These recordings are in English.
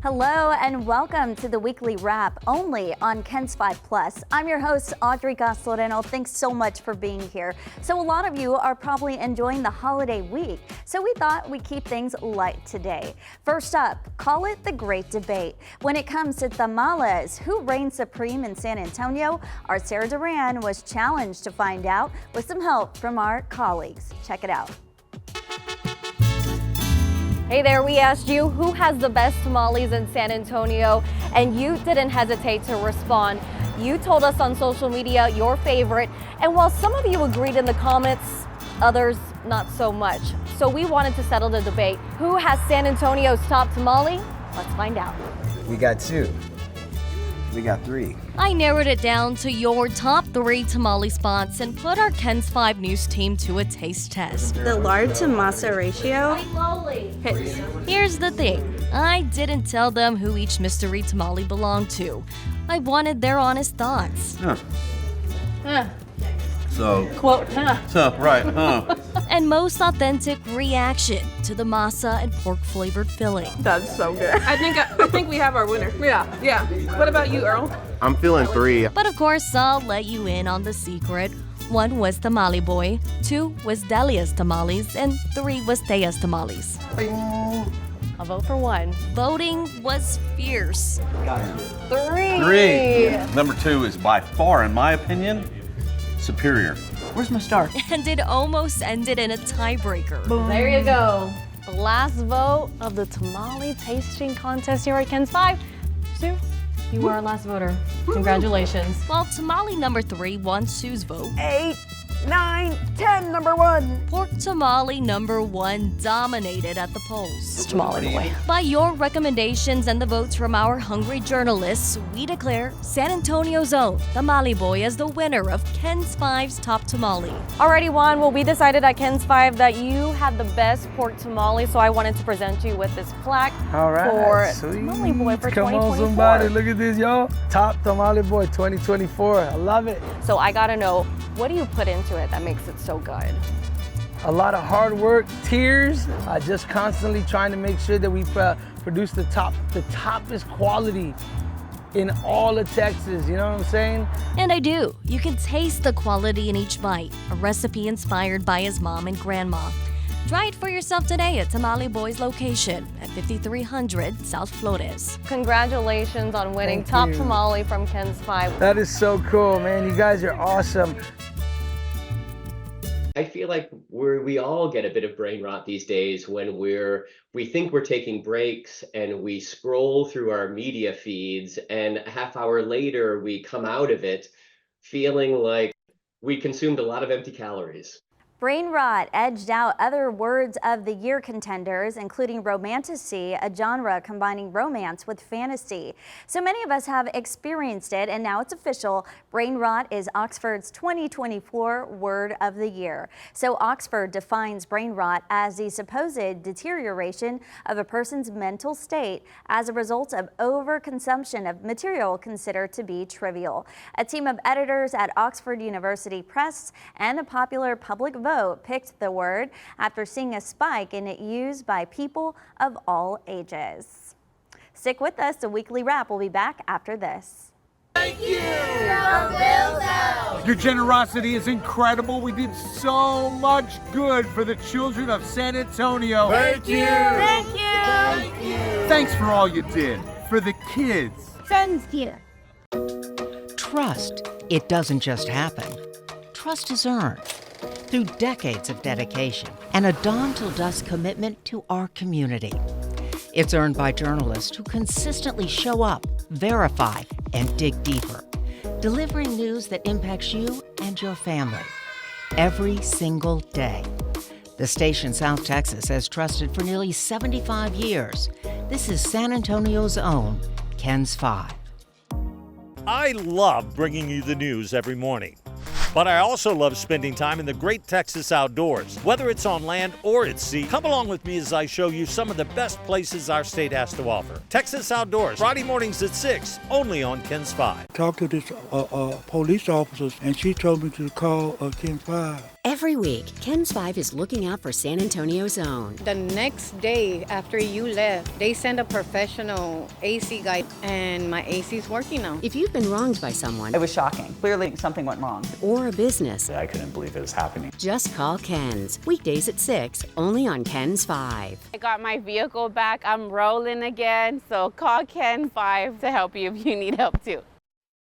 Hello and welcome to the weekly wrap only on KENS 5 Plus. I'm your host, Audrey Castoreno. Thanks so much for being here. So a lot of you are probably enjoying the holiday week, so we thought we'd keep things light today. First up, call it the great debate. When it comes to tamales, who reigns supreme in San Antonio? Our Sarah Duran was challenged to find out with some help from our colleagues. Check it out. Hey there, we asked you who has the best tamales in San Antonio, and you didn't hesitate to respond. You told us on social media your favorite, and while some of you agreed in the comments, others not so much. So we wanted to settle the debate. Who has San Antonio's top tamale? Let's find out. We got two. We got three. I narrowed it down to your top 3 tamale spots and put our KENS 5 News team to a taste test. The lard to masa ratio. Here's the thing. I didn't tell them who each mystery tamale belonged to. I wanted their honest thoughts. And most authentic reaction to the masa and pork flavored filling. That's so good. I think we have our winner. Yeah. What about you, Earl? I'm feeling 3. But of course, I'll let you in on the secret. 1 was Tamale Boy, 2 was Delia's Tamales, and 3 was Thea's Tamales. I'll vote for 1. Voting was fierce. 3. Number 2 is by far, in my opinion, superior. Where's my star? And it almost ended in a tiebreaker. There you go. The last vote of the tamale tasting contest here at KENS 5. Sue, you were our last voter. Congratulations. While tamale number 3 won Sue's vote, 8, 9, 10, number 1. pork tamale number 1 dominated at the polls. Tamale boy. By your recommendations and the votes from our hungry journalists, we declare San Antonio's own Tamale Boy as the winner of KENS 5's top tamale. Alrighty, Juan. Well, we decided at KENS 5 that you had the best pork tamale, so I wanted to present you with this plaque All right, for sweet. Tamale Boy for Come 2024. on, somebody, look at this, y'all. Top Tamale Boy 2024. I love it. So I gotta know, what do you put into it that makes it so good? A lot of hard work, tears, just constantly trying to make sure that we produce the toppest quality in all of Texas, you know what I'm saying? And I do. You can taste the quality in each bite, a recipe inspired by his mom and grandma. Try it for yourself today at Tamale Boy's location at 5300 South Flores. Congratulations on winning Thank top you. tamale from KENS 5. That is so cool, man. You guys are awesome. I feel like we all get a bit of brain rot these days when we think we're taking breaks and we scroll through our media feeds, and a half hour later we come out of it feeling like we consumed a lot of empty calories. Brain rot edged out other words of the year contenders, including romantasy, a genre combining romance with fantasy. So many of us have experienced it, and now it's official. Brain rot is Oxford's 2024 word of the year. So Oxford defines brain rot as the supposed deterioration of a person's mental state as a result of overconsumption of material considered to be trivial. A team of editors at Oxford University Press and a popular public vote picked the word after seeing a spike in it used by people of all ages. Stick with us, the weekly wrap will be back after this. Thank you! Your generosity is incredible. We did so much good for the children of San Antonio. Thank you! Thank you. Thank you! Thanks for all you did for the kids. Thank you. Trust. It doesn't just happen. Trust is earned through decades of dedication and a dawn till dusk commitment to our community. It's earned by journalists who consistently show up, verify, and dig deeper, delivering news that impacts you and your family every single day. The station South Texas has trusted for nearly 75 years. This is San Antonio's own KENS 5. I love bringing you the news every morning. But I also love spending time in the great Texas outdoors. Whether it's on land or at sea, come along with me as I show you some of the best places our state has to offer. Texas Outdoors, Friday mornings at 6, only on KENS 5. Talked to this police officer, and she told me to call KENS 5. Every week, Ken's 5 is looking out for San Antonio's own. The next day after you left, they sent a professional AC guy, and my AC's working now. If you've been wronged by someone, It was shocking. Clearly something went wrong. or a business, I couldn't believe it was happening. just call Ken's. Weekdays at 6, only on Ken's 5. I got my vehicle back. I'm rolling again. So call Ken 5 to help you if you need help too.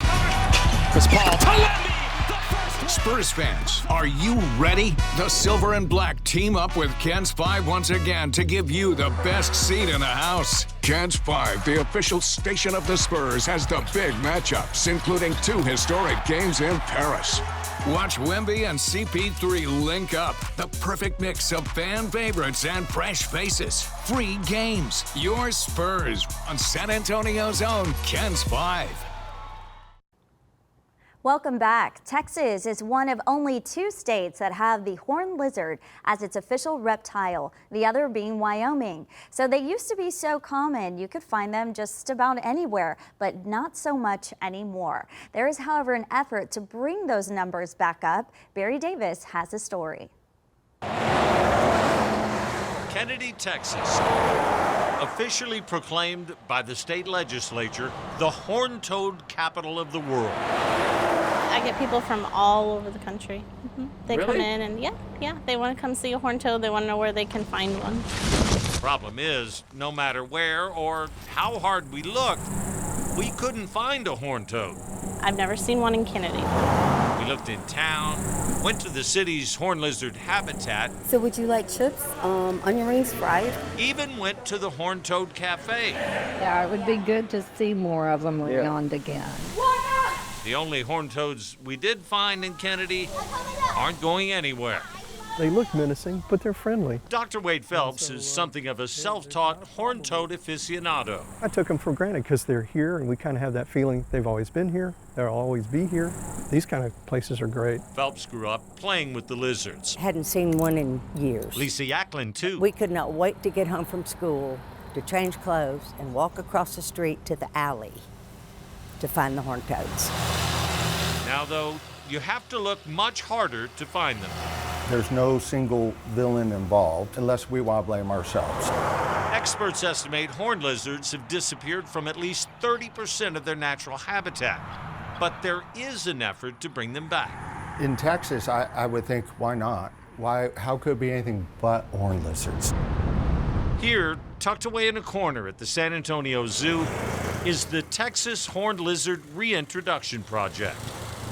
Chris Paul. Spurs fans, are you ready? The Silver and Black team up with Ken's 5 once again to give you the best seat in the house. Ken's 5, the official station of the Spurs, has the big matchups, including 2 historic games in Paris. Watch Wemby and CP3 link up. The perfect mix of fan favorites and fresh faces. Free games. Your Spurs on San Antonio's own Ken's 5. Welcome back. Texas is one of only 2 states that have the horned lizard as its official reptile, the other being Wyoming. So they used to be so common you could find them just about anywhere, but not so much anymore. There is, however, an effort to bring those numbers back up. Barry Davis has a story. Kennedy, Texas, officially proclaimed by the state legislature the horned-toad capital of the world. I get people from all over the country. They Really? come in and they want to come see a horned toad. They want to know where they can find one. Problem is, no matter where or how hard we looked, we couldn't find a horned toad. I've never seen one in Kennedy. We looked in town, went to the city's horned lizard habitat, So would you like chips, onion rings, fried? even went to the Horned Toad Cafe. Yeah, it would be good to see more of them around again. The only horned toads we did find in Kennedy aren't going anywhere. They look menacing, but they're friendly. Dr. Wade Phelps is something of a self-taught horned toad aficionado. I took them for granted because they're here and we kind of have that feeling they've always been here, they'll always be here. These kind of places are great. Phelps grew up playing with the lizards. Hadn't seen one in years. Lisa Yacklin, too. We could not wait to get home from school, to change clothes, and walk across the street to the alley to find the horned toads. Now, though, you have to look much harder to find them. There's no single villain involved unless we want to blame ourselves. Experts estimate horned lizards have disappeared from at least 30% of their natural habitat. But there is an effort to bring them back. In Texas, I would think, why not? How could it be anything but horned lizards? Here, tucked away in a corner at the San Antonio Zoo, is the Texas Horned Lizard Reintroduction Project.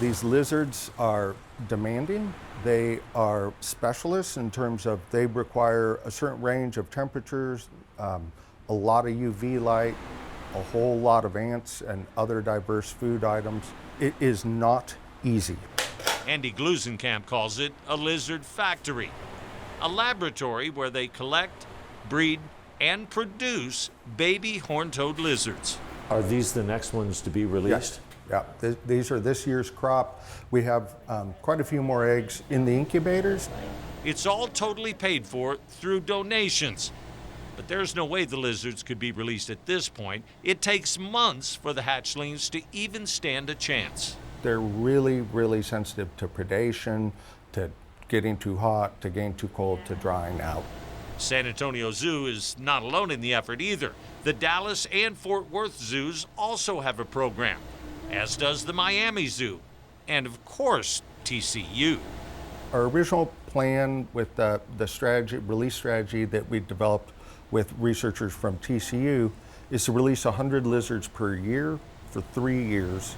These lizards are demanding. They are specialists in terms of they require a certain range of temperatures, a lot of UV light, a whole lot of ants and other diverse food items. It is not easy. Andy Glusenkamp calls it a lizard factory, a laboratory where they collect, breed, and produce baby horned-toad lizards. Are these the next ones to be released? Yes. Yeah, these are this year's crop. We have quite a few more eggs in the incubators. It's all totally paid for through donations. But there's no way the lizards could be released at this point. It takes months for the hatchlings to even stand a chance. They're really, really sensitive to predation, to getting too hot, to getting too cold, to drying out. San Antonio Zoo is not alone in the effort either. The Dallas and Fort Worth zoos also have a program, as does the Miami Zoo, and of course, TCU. Our original plan with the release strategy that we developed with researchers from TCU is to release 100 lizards per year for 3 years.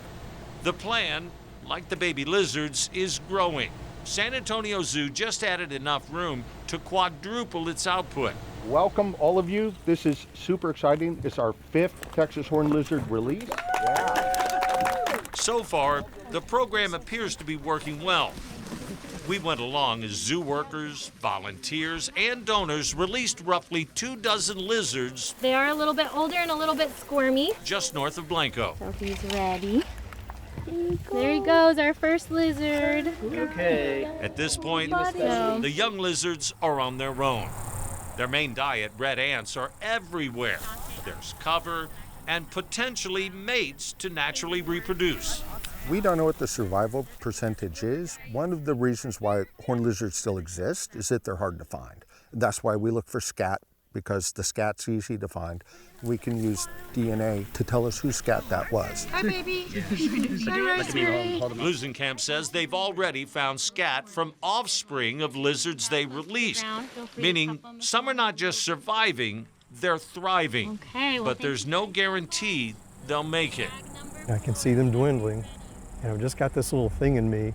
The plan, like the baby lizards, is growing. San Antonio Zoo just added enough room to quadruple its output. Welcome, all of you. This is super exciting. It's our 5th Texas horned lizard release. So far, the program appears to be working well. We went along as zoo workers, volunteers, and donors released roughly 24 lizards. They are a little bit older and a little bit squirmy. Just north of Blanco. So he's ready. There he goes, our first lizard. Okay. At this point, the young lizards are on their own. Their main diet, red ants, are everywhere. There's cover and potentially mates to naturally reproduce. We don't know what the survival percentage is. One of the reasons why horned lizards still exist is that they're hard to find. That's why we look for scat, because the scat's easy to find. We can use DNA to tell us whose scat that was. Hi, baby. Hi, Rosemary. Bluesenkamp says they've already found scat from offspring of lizards they released, meaning some are not just surviving, they're thriving. Okay, well, but there's no guarantee they'll make it. I can see them dwindling, and I've just got this little thing in me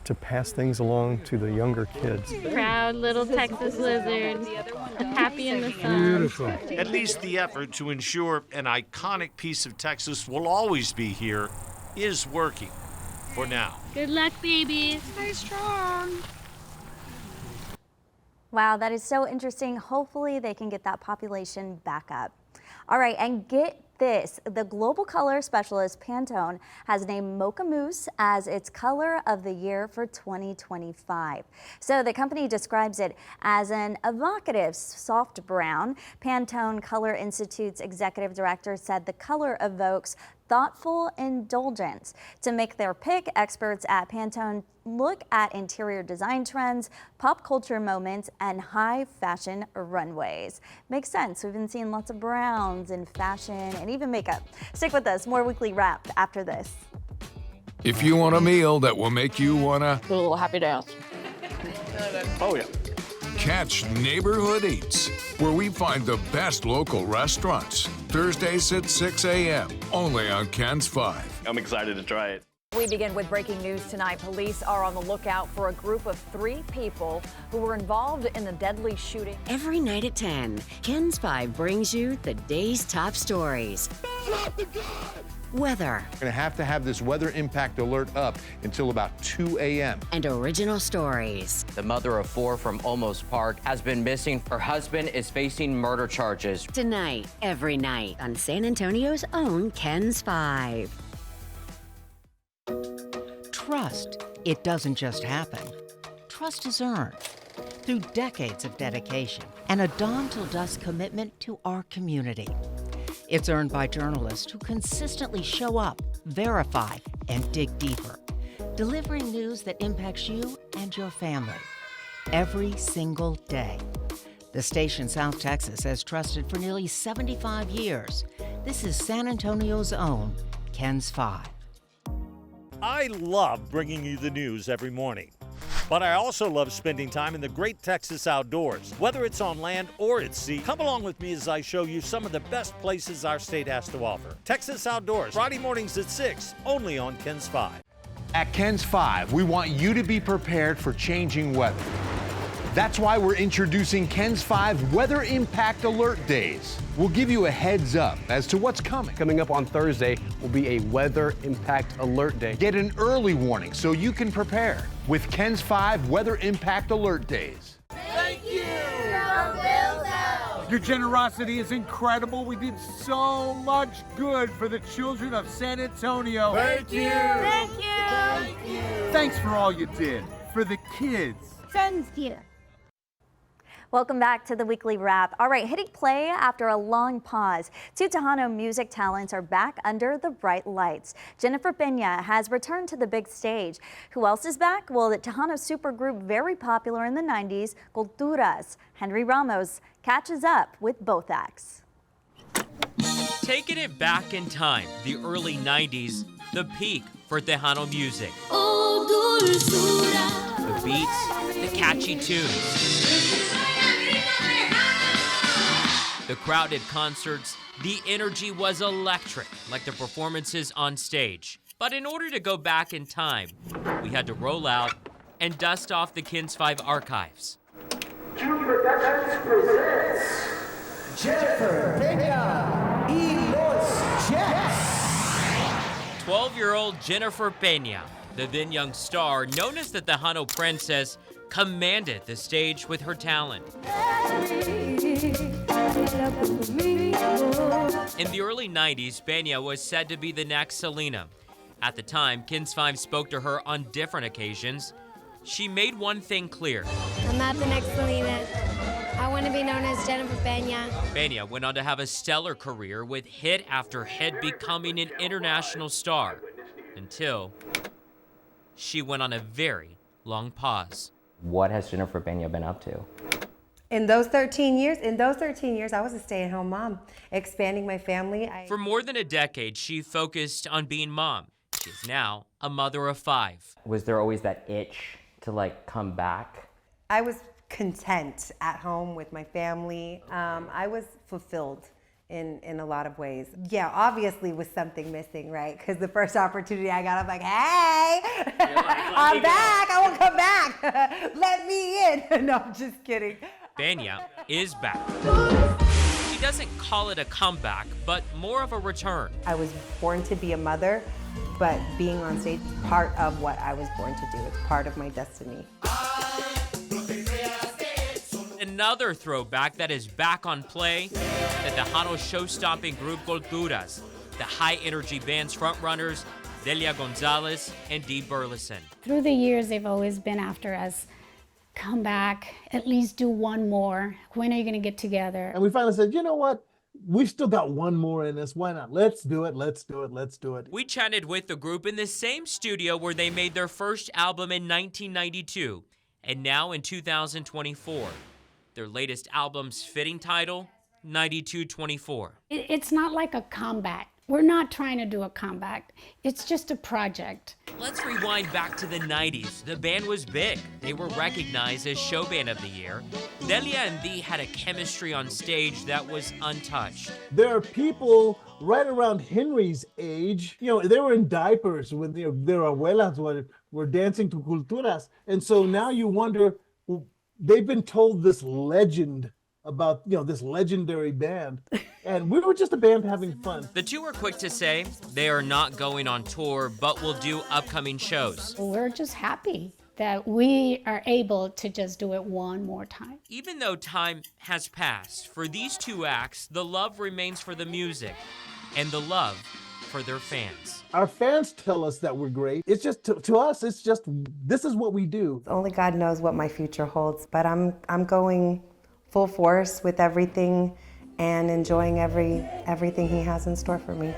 to pass things along to the younger kids. Proud little Texas lizard, happy in the sun. Beautiful. At least the effort to ensure an iconic piece of Texas will always be here is working for now. Good luck, babies. Stay strong. Wow, that is so interesting. Hopefully they can get that population back up. All right, and get this, the global color specialist Pantone has named Mocha Mousse as its color of the year for 2025. So the company describes it as an evocative soft brown. Pantone Color Institute's executive director said the color evokes thoughtful indulgence. To make their pick, experts at Pantone look at interior design trends, pop culture moments, and high fashion runways. Makes sense. We've been seeing lots of browns in fashion and even makeup. Stick with us. More Weekly Wrap after this. If you want a meal that will make you wanna Do a little happy dance. Oh yeah. Catch Neighborhood Eats, where we find the best local restaurants. Thursdays at 6 a.m. only on Ken's 5. I'm excited to try it. We begin with breaking news tonight. Police are on the lookout for a group of 3 people who were involved in the deadly shooting. Every night at 10, Ken's 5 brings you the day's top stories. Weather. We're going to have this weather impact alert up until about 2 a.m. And original stories. The mother of 4 from Olmos Park has been missing. Her husband is facing murder charges. Tonight, every night on San Antonio's own Ken's 5. Trust. It doesn't just happen. Trust is earned through decades of dedication and a dawn till dusk commitment to our community. It's earned by journalists who consistently show up, verify, and dig deeper, delivering news that impacts you and your family every single day. The station South Texas has trusted for nearly 75 years. This is San Antonio's own Ken's 5. I love bringing you the news every morning, but I also love spending time in the great Texas outdoors. Whether it's on land or at sea, come along with me as I show you some of the best places our state has to offer. Texas Outdoors, Friday mornings at 6, only on Ken's 5. At Ken's 5, we want you to be prepared for changing weather. That's why we're introducing Ken's 5 Weather Impact Alert Days. We'll give you a heads up as to what's coming. Coming up on Thursday will be a Weather Impact Alert Day. Get an early warning so you can prepare with Ken's 5 Weather Impact Alert Days. Thank you! Your generosity is incredible. We did so much good for the children of San Antonio. Thank you! Thank you! Thank you! Thanks for all you did for the kids. Thank you. Welcome back to the Weekly Wrap. All right, hitting play after a long pause. 2 Tejano music talents are back under the bright lights. Jennifer Pena has returned to the big stage. Who else is back? Well, the Tejano supergroup very popular in the 90s, Culturas. Henry Ramos catches up with both acts. Taking it back in time, the early 90s, the peak for Tejano music. The beats, the catchy tunes. The crowded concerts, the energy was electric, like the performances on stage. But in order to go back in time, we had to roll out and dust off the Ken's 5 archives. Q Productions presents Jennifer Pena y Los Jets. 12-year-old Jennifer Pena, the then young star known as the Tejano Princess, commanded the stage with her talent. In the early 90s, Pena was said to be the next Selena. At the time, Ken's 5 spoke to her on different occasions. She made one thing clear. I'm not the next Selena. I want to be known as Jennifer Pena. Pena went on to have a stellar career with hit after hit, becoming an international star. until she went on a very long pause. What has Jennifer Pena been up to? In those 13 years, I was a stay-at-home mom, expanding my family. For more than a decade, she focused on being mom. She is now a mother of 5. Was there always that itch to like come back? I was content at home with my family. I was fulfilled in a lot of ways. Yeah, obviously was something missing, right? Because the first opportunity I got, I'm like, hey, I'm back, I won't come back. Let me in. No, I'm just kidding. Pena is back. She doesn't call it a comeback, but more of a return. I was born to be a mother, but being on stage is part of what I was born to do. It's part of my destiny. Another throwback that is back on play, the Tejano show-stopping group Culturas, the high-energy band's frontrunners, Delia Gonzalez and Dee Burleson. Through the years, they've always been after us. Come back, at least do one more. When are you gonna get together? And we finally said, you know what? We've still got one more in us. Why not? Let's do it, let's do it, let's do it. We chatted with the group in the same studio where they made their first album in 1992, and now in 2024. Their latest album's fitting title, 9224. It's not like a comeback. We're not trying to do a comeback. It's just a project. Let's rewind back to the 90s. The band was big. They were recognized as Show Band of the Year. Delia and Dee had a chemistry on stage that was untouched. There are people right around Henry's age, you know, they were in diapers with their abuelas were dancing to Culturas. And so now you wonder, they've been told this legend about, you know, this legendary band, and we were just a band having fun. The two are quick to say they are not going on tour, but will do upcoming shows. We're just happy that we are able to just do it one more time. Even though time has passed, for these two acts, the love remains for the music and the love for their fans. Our fans tell us that we're great. It's just, to us, it's just, this is what we do. Only God knows what my future holds, but I'm going full force with everything and enjoying everything He has in store for me.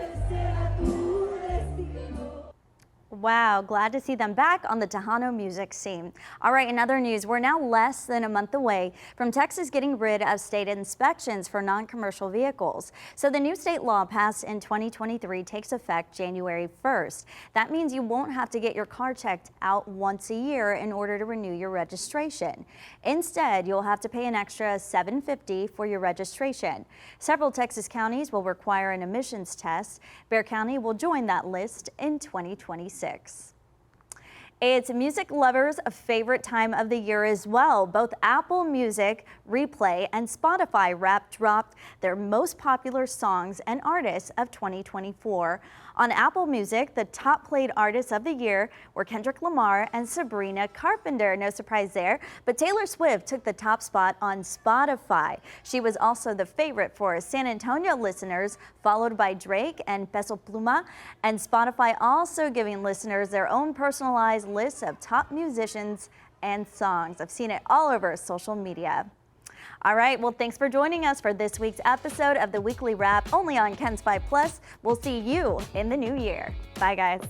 Wow, glad to see them back on the Tejano music scene. All right, in other news, we're now less than a month away from Texas getting rid of state inspections for non-commercial vehicles. So the new state law passed in 2023 takes effect January 1st. That means you won't have to get your car checked out once a year in order to renew your registration. Instead, you'll have to pay an extra $750 for your registration. Several Texas counties will require an emissions test. Bexar County will join that list in 2026. It's music lovers' favorite time of the year as well. Both Apple Music, Replay, and Spotify dropped their most popular songs and artists of 2024. On Apple Music, the top played artists of the year were Kendrick Lamar and Sabrina Carpenter. No surprise there, but Taylor Swift took the top spot on Spotify. She was also the favorite for San Antonio listeners, followed by Drake and Peso Pluma, and Spotify also giving listeners their own personalized list of top musicians and songs. I've seen it all over social media. All right, well, thanks for joining us for this week's episode of the Weekly Wrap, only on KENS 5 Plus. We'll see you in the new year. Bye, guys.